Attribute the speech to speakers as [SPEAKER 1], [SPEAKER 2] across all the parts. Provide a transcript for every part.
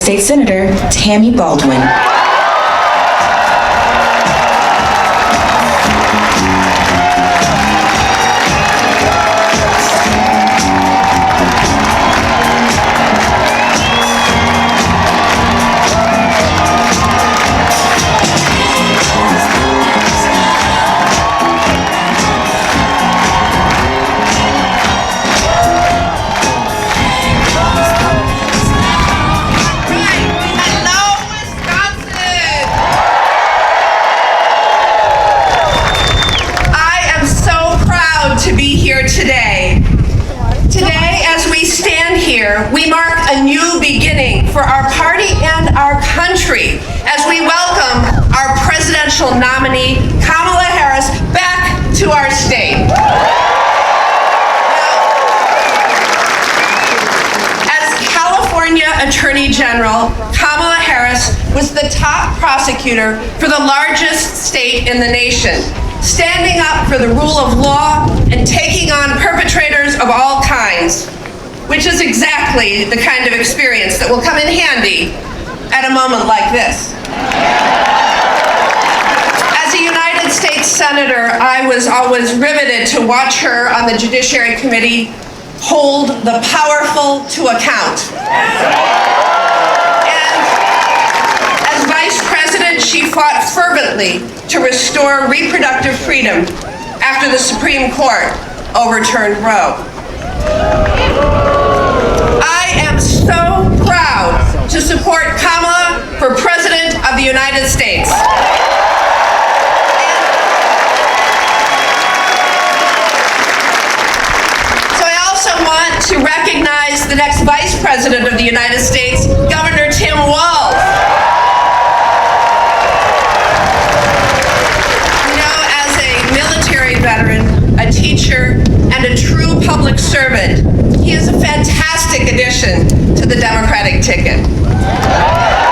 [SPEAKER 1] State Senator Tammy Baldwin.
[SPEAKER 2] We mark a new beginning for our party and our country as we welcome our presidential nominee, Kamala Harris, back to our state. As California Attorney General, Kamala Harris was the top prosecutor for the largest state in the nation, standing up for the rule of law and taking on perpetrators of all kinds, which is exactly the kind of experience that will come in handy at a moment like this. As a United States Senator, I was always riveted to watch her on the Judiciary Committee hold the powerful to account. And as Vice President, she fought fervently to restore reproductive freedom after the Supreme Court overturned Roe. I am so proud to support Kamala for President of the United States. So I also want to recognize the next Vice President of the United States, Governor Tim Walz. You know, as a military veteran, a teacher, and a true public servant, he is a fantastic addition to the Democratic ticket.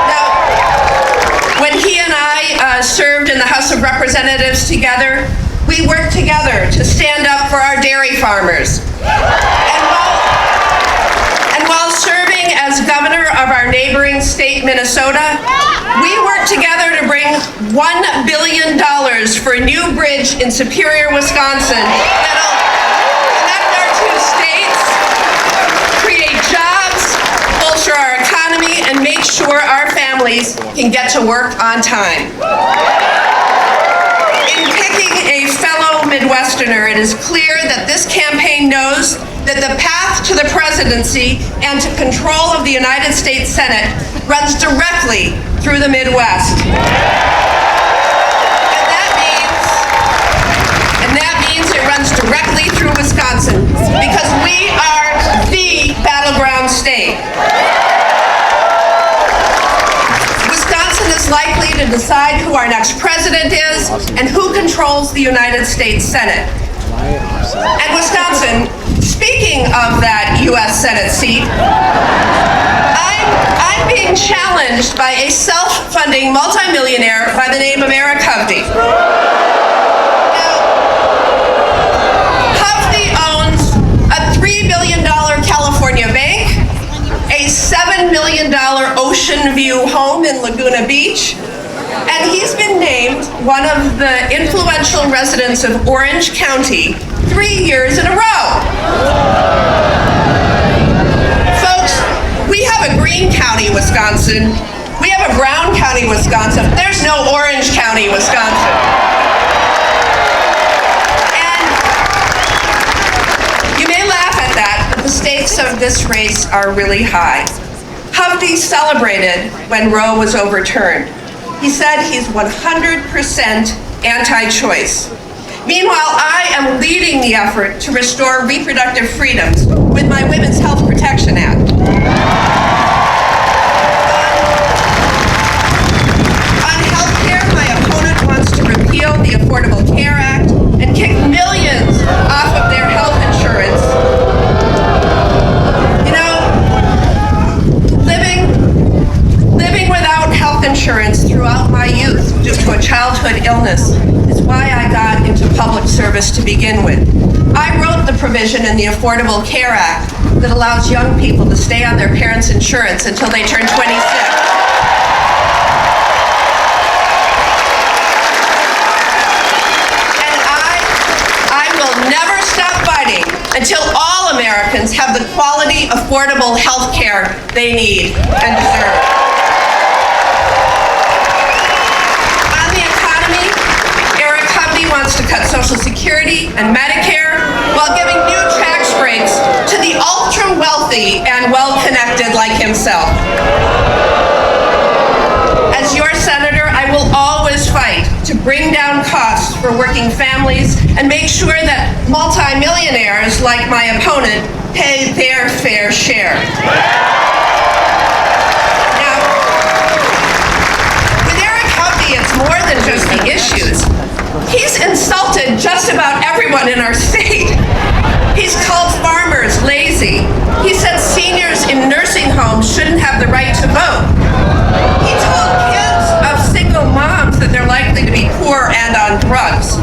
[SPEAKER 2] Now, when he and I served in the House of Representatives together, we worked together to stand up for our dairy farmers. And while serving as governor of our neighboring state, Minnesota, we worked together to bring $1 billion for a new bridge in Superior, Wisconsin that'll connect our two states, create jobs, bolster our economy, and make sure our families can get to work on time. In picking a fellow Midwesterner, it is clear that this campaign knows that the path to the presidency and to control of the United States Senate runs directly through the Midwest. And that means it runs directly through Wisconsin, because we are the battleground state. Wisconsin is likely to decide who our next president is and who controls the United States Senate. And Wisconsin, speaking of that U.S. Senate seat, I'm being challenged by a self-funding multimillionaire by the name of Eric Hovde. California bank, a $7 million ocean view home in Laguna Beach, and he's been named one of the influential residents of Orange County 3 years in a row. Folks, we have a Green County, Wisconsin. We have a Brown County, Wisconsin. There's no Orange County, Wisconsin. The stakes of this race are really high. Hovde celebrated when Roe was overturned. He said he's 100% anti-choice. Meanwhile, I am leading the effort to restore reproductive freedoms with my Women's Health Protection Act. On health care, my opponent wants to repeal the Affordable Care Act and kick millions off of their health insurance. Living without health insurance throughout my youth due to a childhood illness is why I got into public service to begin with. I wrote the provision in the Affordable Care Act that allows young people to stay on their parents' insurance until they turn 26. And I will never stop fighting until all Americans have the quality, affordable health care they need and deserve. On the economy, Eric Hovde wants to cut Social Security and Medicare while giving new tax breaks to the ultra-wealthy and well-connected like himself. As your senator, I will always fight to bring down costs for working families and make sure that multimillionaires like my opponent pay their fair share. Now, with Eric Hovde, it's more than just the issues. He's insulted just about everyone in our state. He's called farmers lazy. He said seniors in nursing homes shouldn't have the right to vote. He told kids of single moms that they're likely to be poor and on drugs.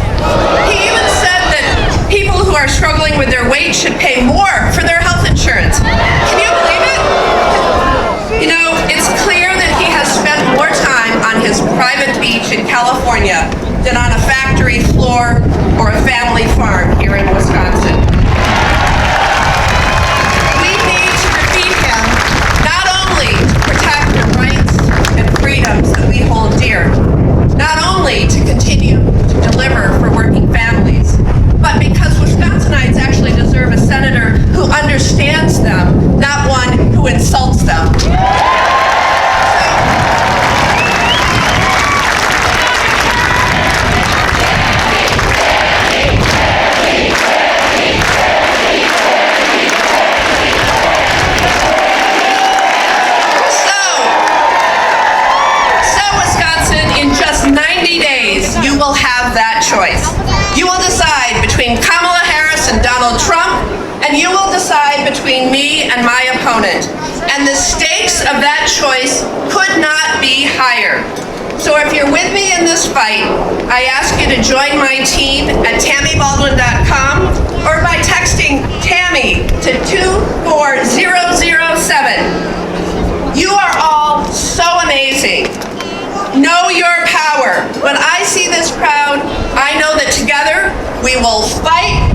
[SPEAKER 2] He even said that people who are struggling with their weight should pay more for their health insurance. Can you believe it? You know, it's clear that he has spent more time on his private beach in California than on a factory floor or a family farm here in Wisconsin. We need to defeat him not only to protect the rights and freedoms that we hold dear, not only to continue to deliver for working families, but because Wisconsinites actually deserve a senator who understands them, not one who insults them. You will have that choice. You will decide between Kamala Harris and Donald Trump, and you will decide between me and my opponent. And the stakes of that choice could not be higher. So if you're with me in this fight, I ask you to join my team at TammyBaldwin.com or by texting Tammy to 24007. You are all so amazing. Know your power. When I see this crowd, I know that together we will fight